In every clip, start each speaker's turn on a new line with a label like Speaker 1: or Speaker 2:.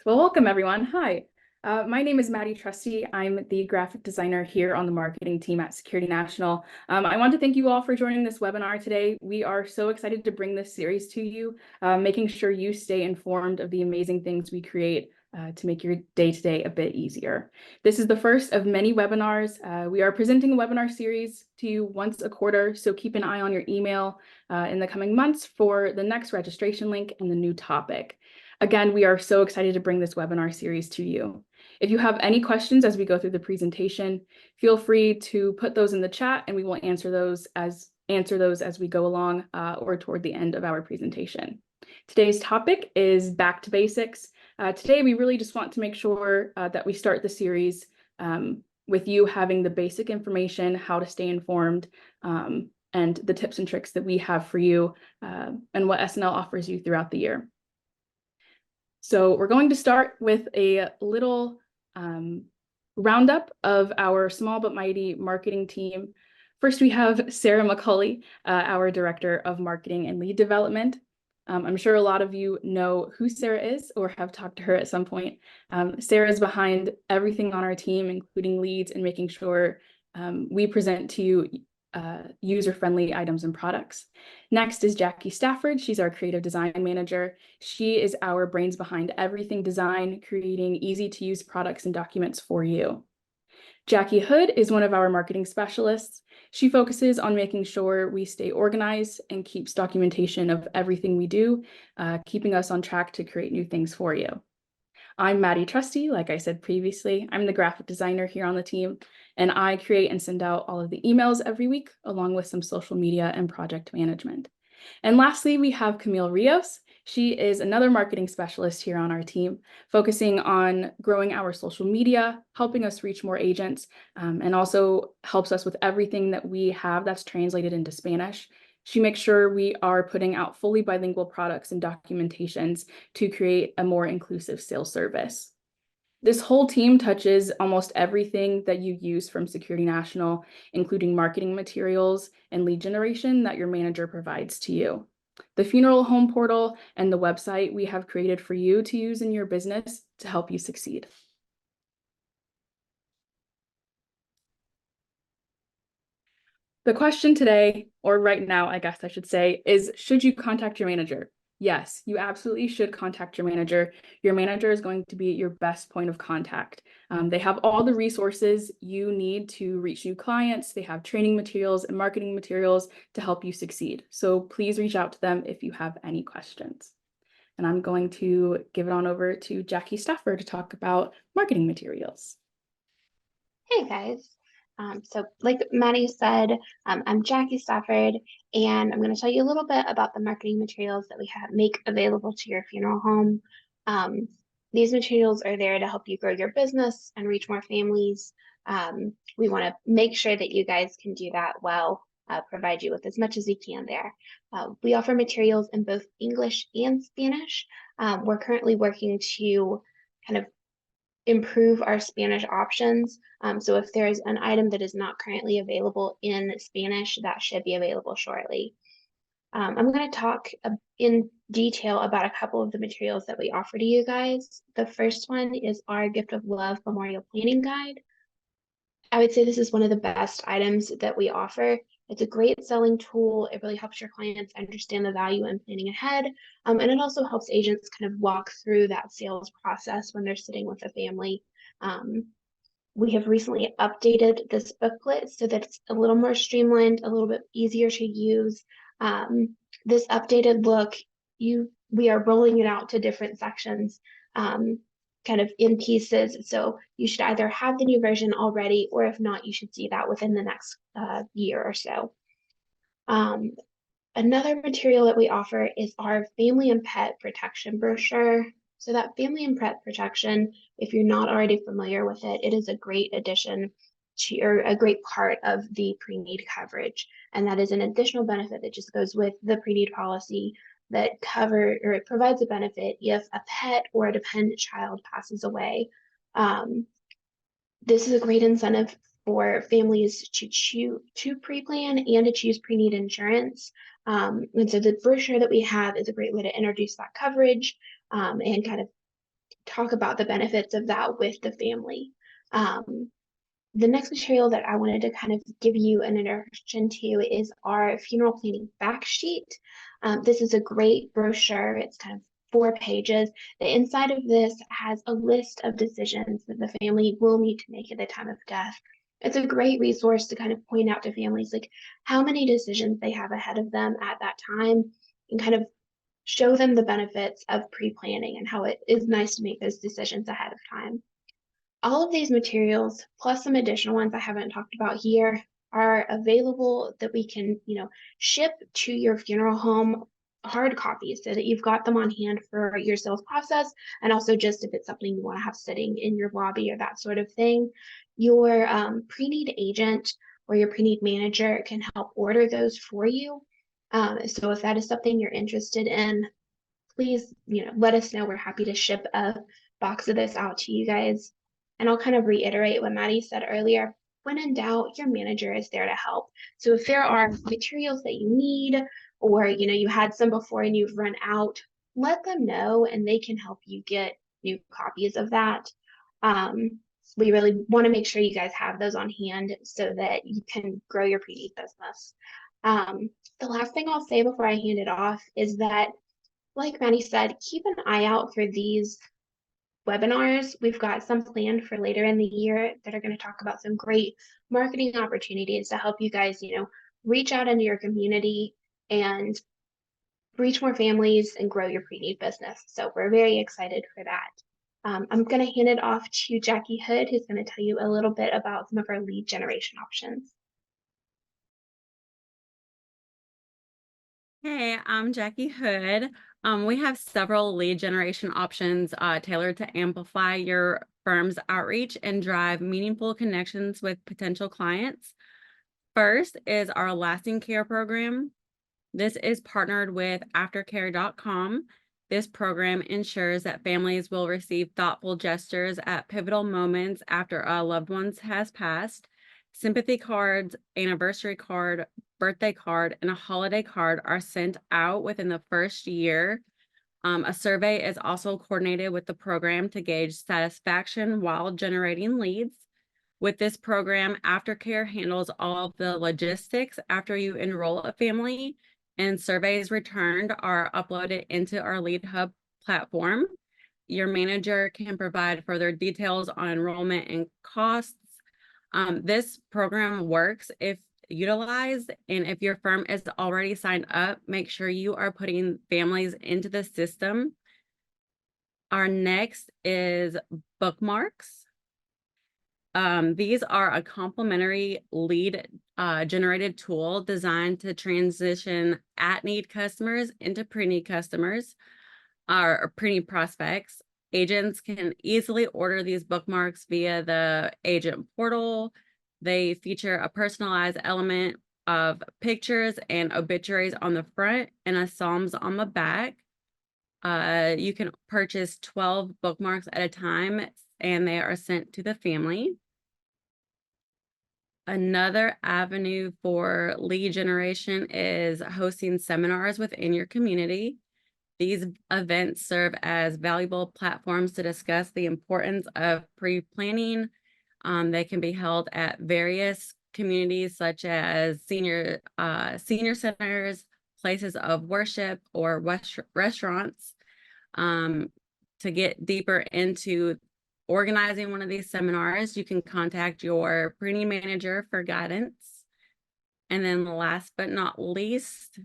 Speaker 1: Well, welcome everyone. Hi, my name is Maddie Trusty. I'm the graphic designer here on the marketing team at Security National. I want to thank you all for joining this webinar today. We are so excited to bring this series to you, making sure you stay informed of the amazing things we create to make your day-to-day a bit easier. This is the first of many webinars. We are presenting a webinar series to you once a quarter, so keep an eye on your email in the coming months for the next registration link and the new topic. Again, we are so excited to bring this webinar series to you. If you have any questions as we go through the presentation, feel free to put those in the chat and we will answer those as we go along or toward the end of our presentation. Today's topic is back to basics. Today, we really just want to make sure that we start the series with you having the basic information, how to stay informed, and the tips and tricks that we have for you and what SNL offers you throughout the year. So we're going to start with a little roundup of our small but mighty marketing team. First, we have Sarah McCulley, our Director of Marketing and Lead Development. I'm sure a lot of you know who Sarah is or have talked to her at some point. Sarah is behind everything on our team, including leads and making sure we present to you user-friendly items and products. Next is Jackie Stafford. She's our creative design manager. She is our brains behind everything design, creating easy-to-use products and documents for you. Jackie Hood is one of our marketing specialists. She focuses on making sure we stay organized and keeps documentation of everything we do, keeping us on track to create new things for you. I'm Maddie Trusty, like I said previously. I'm the graphic designer here on the team, and I create and send out all of the emails every week, along with some social media and project management. And lastly, we have Camille Rios. She is another marketing specialist here on our team, focusing on growing our social media, helping us reach more agents, and also helps us with everything that we have that's translated into Spanish. She makes sure we are putting out fully bilingual products and documentations to create a more inclusive sales service. This whole team touches almost everything that you use from Security National, including marketing materials and lead generation that your manager provides to you. The funeral home portal and the website we have created for you to use in your business to help you succeed. The question today, or right now, I guess I should say, is should you contact your manager? Yes, you absolutely should contact your manager. Your manager is going to be your best point of contact. They have all the resources you need to reach new clients. They have training materials and marketing materials to help you succeed. So please reach out to them if you have any questions. And I'm going to give it on over to Jackie Stafford to talk about marketing materials.
Speaker 2: Hey guys. So like Maddie said, I'm Jackie Stafford, and I'm going to tell you a little bit about the marketing materials that we make available to your funeral home. These materials are there to help you grow your business and reach more families. We want to make sure that you guys can do that well, provide you with as much as we can there. We offer materials in both English and Spanish. We're currently working to kind of improve our Spanish options. So if there is an item that is not currently available in Spanish, that should be available shortly. I'm going to talk in detail about a couple of the materials that we offer to you guys. The first one is our Gift of Love Memorial Planning Guide. I would say this is one of the best items that we offer. It's a great selling tool. It really helps your clients understand the value in planning ahead. And it also helps agents kind of walk through that sales process when they're sitting with a family. We have recently updated this booklet so that it's a little more streamlined, a little bit easier to use. This updated look, we are rolling it out to different sections, kind of in pieces. So you should either have the new version already, or if not, you should see that within the next year or so. Another material that we offer is our Family and Pet Protection brochure. So that Family and Pet Protection, if you're not already familiar with it, it is a great addition to, or a great part of the pre-need coverage. And that is an additional benefit that just goes with the pre-need policy that it provides a benefit if a pet or a dependent child passes away. This is a great incentive for families to pre-plan and to choose pre-need insurance. And so the brochure that we have is a great way to introduce that coverage and kind of talk about the benefits of that with the family. The next material that I wanted to kind of give you an introduction to is our funeral planning fact sheet. This is a great brochure. It's kind of 4 pages. The inside of this has a list of decisions that the family will need to make at the time of death. It's a great resource to kind of point out to families like how many decisions they have ahead of them at that time and kind of show them the benefits of pre-planning and how it is nice to make those decisions ahead of time. All of these materials, plus some additional ones I haven't talked about here, are available that we can, ship to your funeral home, hard copies, so that you've got them on hand for your sales process, and also just if it's something you want to have sitting in your lobby or that sort of thing. Your pre-need agent or your pre-need manager can help order those for you. So if that is something you're interested in, please, let us know. We're happy to ship a box of this out to you guys. And I'll kind of reiterate what Maddie said earlier. When in doubt, your manager is there to help. So if there are materials that you need, or you had some before and you've run out, let them know and they can help you get new copies of that. We really want to make sure you guys have those on hand so that you can grow your pre-need business. The last thing I'll say before I hand it off is that, like Maddie said, keep an eye out for these webinars. We've got some planned for later in the year that are going to talk about some great marketing opportunities to help you guys, reach out into your community and reach more families and grow your pre-need business. So we're very excited for that. I'm going to hand it off to Jackie Hood, who's going to tell you a little bit about some of our lead generation options.
Speaker 3: Hey, I'm Jackie Hood. We have several lead generation options tailored to amplify your firm's outreach and drive meaningful connections with potential clients. First is our Lasting Care program. This is partnered with aftercare.com. This program ensures that families will receive thoughtful gestures at pivotal moments after a loved one has passed. Sympathy cards, anniversary card, birthday card, and a holiday card are sent out within the first year. A survey is also coordinated with the program to gauge satisfaction while generating leads. With this program, Aftercare handles all of the logistics after you enroll a family, and surveys returned are uploaded into our Lead Hub platform. Your manager can provide further details on enrollment and costs. This program works if utilized, and if your firm is already signed up, make sure you are putting families into the system. Our next is bookmarks. These are a complimentary lead generated tool designed to transition at-need customers into pre-need customers or pre-need prospects. Agents can easily order these bookmarks via the agent portal. They feature a personalized element of pictures and obituaries on the front and a Psalms on the back. You can purchase 12 bookmarks at a time, and they are sent to the family. Another avenue for lead generation is hosting seminars within your community. These events serve as valuable platforms to discuss the importance of pre-planning. They can be held at various communities such as senior centers, places of worship, or restaurants. To get deeper into organizing one of these seminars, you can contact your pre-need manager for guidance. And then last but not least,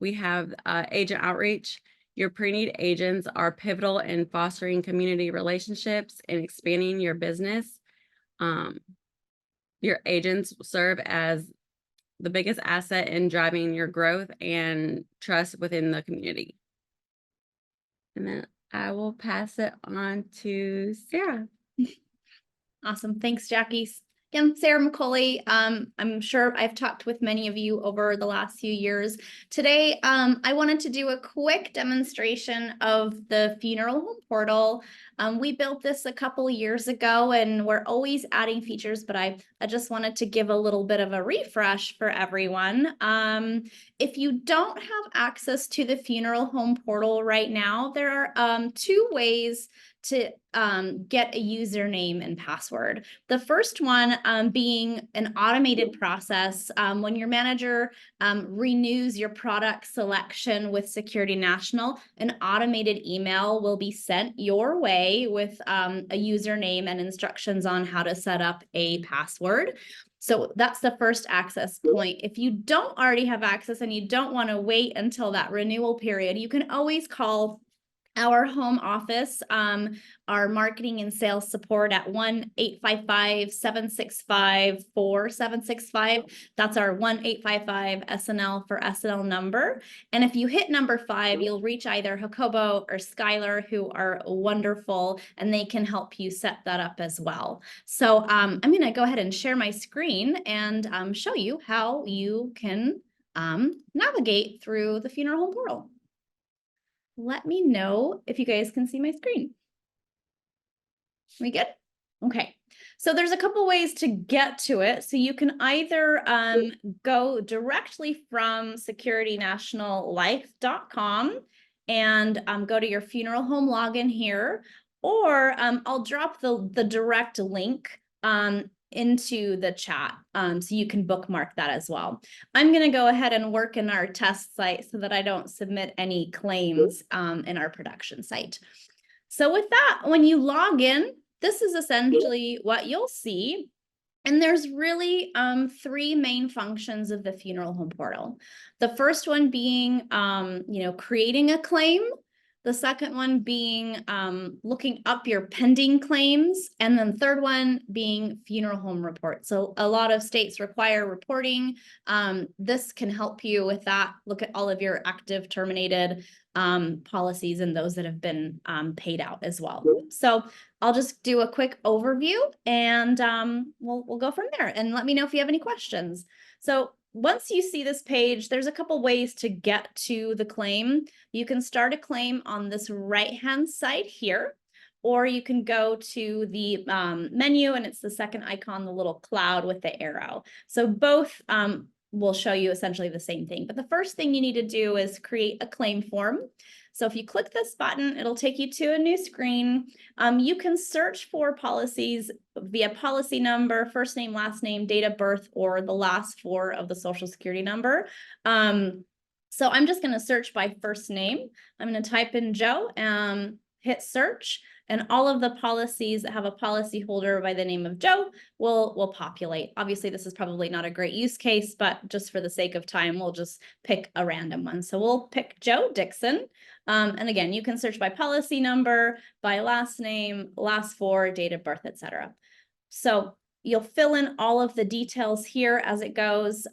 Speaker 3: we have agent outreach. Your pre-need agents are pivotal in fostering community relationships and expanding your business. Your agents serve as the biggest asset in driving your growth and trust within the community. And then I will pass it on to Sarah.
Speaker 4: Awesome. Thanks, Jackie. I'm Sarah McCauley. I'm sure I've talked with many of you over the last few years. Today, I wanted to do a quick demonstration of the funeral home portal. We built this a couple years ago and we're always adding features, but I just wanted to give a little bit of a refresh for everyone. If you don't have access to the funeral home portal right now, there are two ways to get a username and password. The first one being an automated process. When your manager renews your product selection with Security National, an automated email will be sent your way with a username and instructions on how to set up a password. So that's the first access point. If you don't already have access and you don't want to wait until that renewal period, you can always call our home office, our marketing and sales support at 1-855-765-4765. That's our 1-855-SNL for SNL number. And if you hit number 5, you'll reach either Jacobo or Skylar, who are wonderful, and they can help you set that up as well. So I'm going to go ahead and share my screen and show you how you can navigate through the funeral home portal. Let me know if you guys can see my screen. We good? Okay. So there's a couple ways to get to it. So you can either go directly from securitynationallife.com and go to your funeral home login here, or I'll drop the direct link into the chat so you can bookmark that as well. I'm going to go ahead and work in our test site so that I don't submit any claims in our production site. So with that, when you log in, this is essentially what you'll see. And there's really 3 main functions of the funeral home portal. The first one being, creating a claim. The second one being looking up your pending claims. And then the third one being funeral home report. So a lot of states require reporting. This can help you with that. Look at all of your active terminated policies and those that have been paid out as well. So I'll just do a quick overview and we'll go from there, and let me know if you have any questions. So once you see this page, there's a couple ways to get to the claim. You can start a claim on this right-hand side here, or you can go to the menu and it's the second icon, the little cloud with the arrow. So both will show you essentially the same thing. But the first thing you need to do is create a claim form. So if you click this button, it'll take you to a new screen. You can search for policies via policy number, first name, last name, date of birth, or the last 4 of the social security number. So I'm just going to search by first name. I'm going to type in Joe and hit search, and all of the policies that have a policy holder by the name of Joe will populate. Obviously, this is probably not a great use case, but just for the sake of time, we'll just pick a random one. So we'll pick Joe Dixon. And again, you can search by policy number, by last name, last 4, date of birth, etc. So you'll fill in all of the details here as it goes.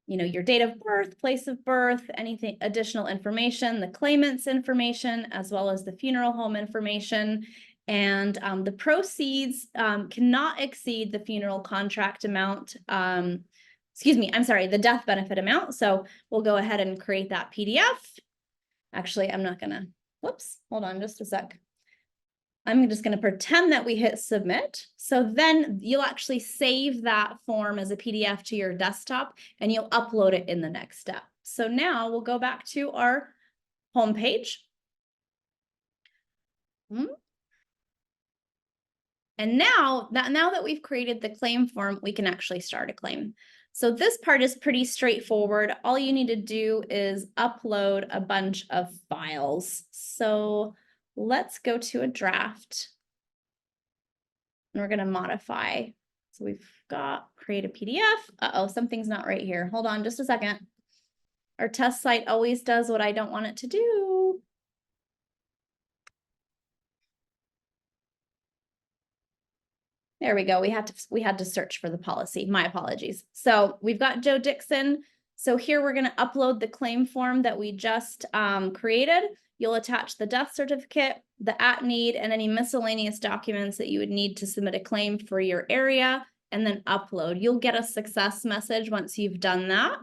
Speaker 4: Your date of birth, place of birth, anything additional information, the claimant's information, as well as the funeral home information. And the proceeds cannot exceed the funeral contract amount. The death benefit amount. So we'll go ahead and create that PDF. Actually, I'm not gonna, whoops, hold on just a sec. I'm just going to pretend that we hit submit. So then you'll actually save that form as a PDF to your desktop and you'll upload it in the next step. So now we'll go back to our home page. And now that we've created the claim form, we can actually start a claim. So this part is pretty straightforward. All you need to do is upload a bunch of files. So let's go to a draft. And we're going to modify. So we've got create a PDF. Uh-oh, something's not right here. Hold on just a second. Our test site always does what I don't want it to do. There we go. We had to search for the policy. My apologies. So we've got Joe Dixon. So here we're going to upload the claim form that we just created. You'll attach the death certificate, the at-need, and any miscellaneous documents that you would need to submit a claim for your area. and then upload. You'll get a success message once you've done that.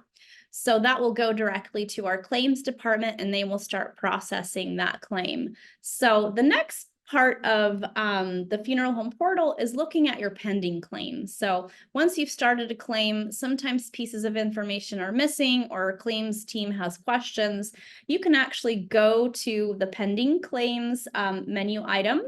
Speaker 4: So that will go directly to our claims department and they will start processing that claim. So the next part of the funeral home portal is looking at your pending claims. So once you've started a claim, sometimes pieces of information are missing or a claims team has questions. You can actually go to the pending claims menu item,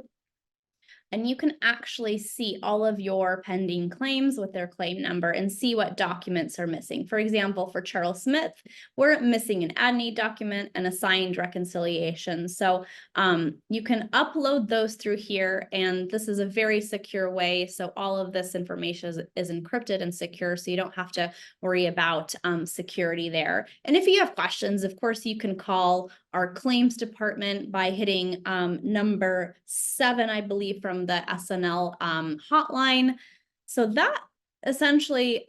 Speaker 4: and you can actually see all of your pending claims with their claim number and see what documents are missing. For example, for Charles Smith, we're missing an ad-need document and a signed reconciliation. So you can upload those through here, and this is a very secure way. So all of this information is encrypted and secure, so you don't have to worry about security there. And if you have questions, of course, you can call our claims department by hitting number 7, I believe, from the SNL hotline. So that essentially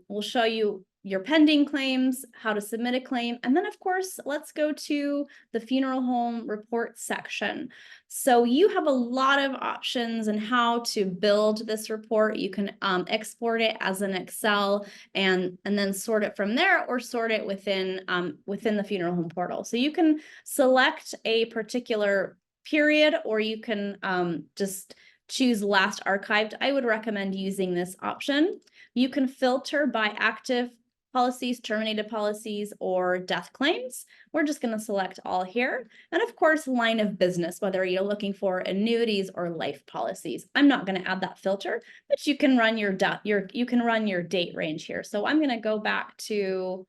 Speaker 4: will show you your pending claims, how to submit a claim. And then of course, let's go to the funeral home report section. So you have a lot of options on how to build this report. You can export it as an Excel and then sort it from there, or sort it within the funeral home portal. So you can select a particular period, or you can just choose last archived. I would recommend using this option. You can filter by active policies, terminated policies, or death claims. We're just going to select all here. And of course, line of business, whether you're looking for annuities or life policies. I'm not going to add that filter, but you can run your date range here. So I'm going to go back to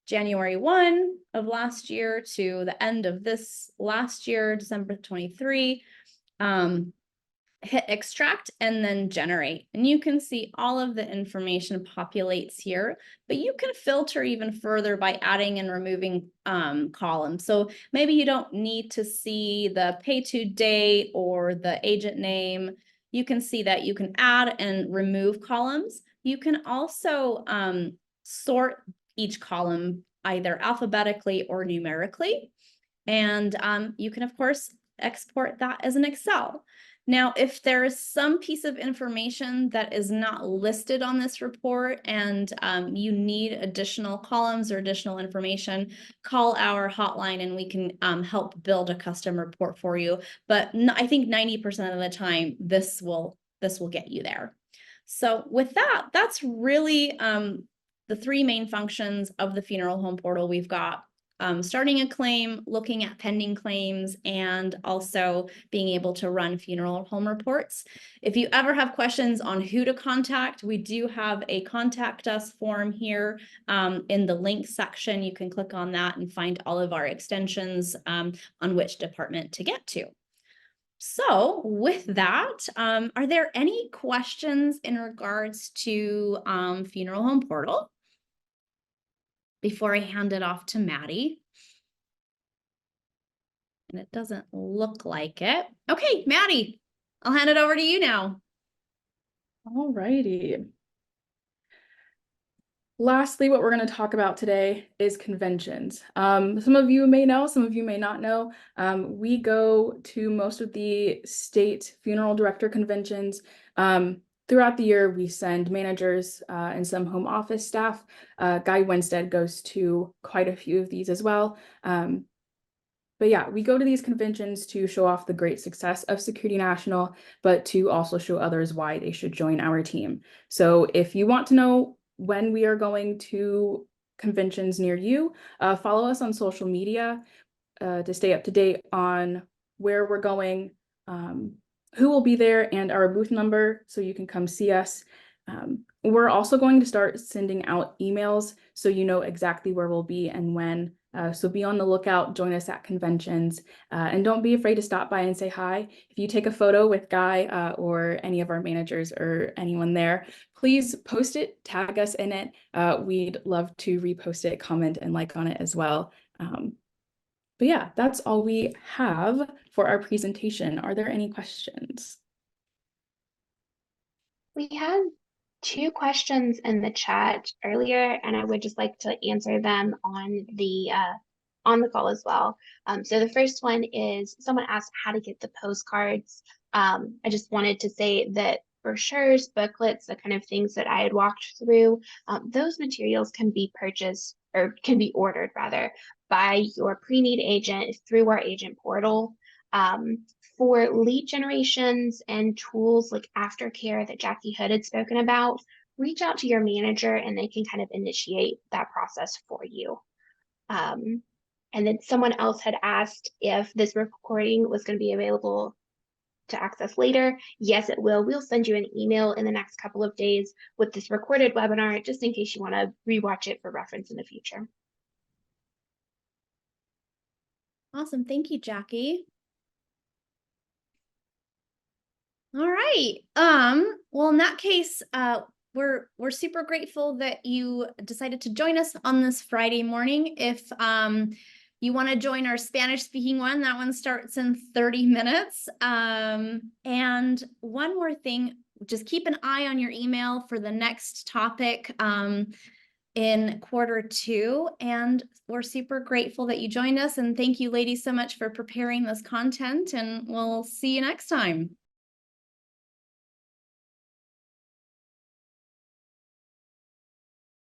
Speaker 4: January 1 of last year to the end of this last year, December 23. Hit extract and then generate. And you can see all of the information populates here, but you can filter even further by adding and removing columns. So maybe you don't need to see the pay to date or the agent name. You can see that you can add and remove columns. You can also sort each column either alphabetically or numerically. And you can, of course, export that as an Excel. Now, if there is some piece of information that is not listed on this report and you need additional columns or additional information, call our hotline and we can help build a custom report for you. But I think 90% of the time, this will get you there. So with that, that's really the 3 main functions of the funeral home portal. We've got starting a claim, looking at pending claims, and also being able to run funeral home reports. If you ever have questions on who to contact, we do have a contact us form here in the link section. You can click on that and find all of our extensions on which department to get to. So with that, are there any questions in regards to funeral home portal before I hand it off to Maddie? And it doesn't look like it. Okay, Maddie, I'll hand it over to you now.
Speaker 1: All righty. Lastly, what we're going to talk about today is conventions. Some of you may know, some of you may not know. We go to most of the state funeral director conventions. Throughout the year, we send managers and some home office staff. Guy Winstead goes to quite a few of these as well. But yeah, we go to these conventions to show off the great success of Security National, but to also show others why they should join our team. So if you want to know when we are going to conventions near you, follow us on social media to stay up to date on where we're going, who will be there, and our booth number so you can come see us. We're also going to start sending out emails so you know exactly where we'll be and when. So be on the lookout, join us at conventions, and don't be afraid to stop by and say hi. If you take a photo with Guy or any of our managers or anyone there, please post it, tag us in it. We'd love to repost it, comment, and like on it as well. But yeah, that's all we have for our presentation. Are there any questions?
Speaker 2: We had 2 questions in the chat earlier, and I would just like to answer them on the call as well. So the first one is someone asked how to get the postcards. I just wanted to say that brochures, booklets, the kind of things that I had walked through, those materials can be purchased or can be ordered rather by your pre-need agent through our agent portal. For lead generations and tools like aftercare that Jackie Hood had spoken about, reach out to your manager and they can kind of initiate that process for you. And then someone else had asked if this recording was going to be available to access later. Yes, it will. We'll send you an email in the next couple of days with this recorded webinar, just in case you want to rewatch it for reference in the future.
Speaker 4: Awesome. Thank you, Jackie. All right. Well, in that case, we're super grateful that you decided to join us on this Friday morning. If you want to join our Spanish speaking one, that one starts in 30 minutes. And one more thing, just keep an eye on your email for the next topic in Q2. And we're super grateful that you joined us. And thank you, ladies, so much for preparing this content. And we'll see you next time.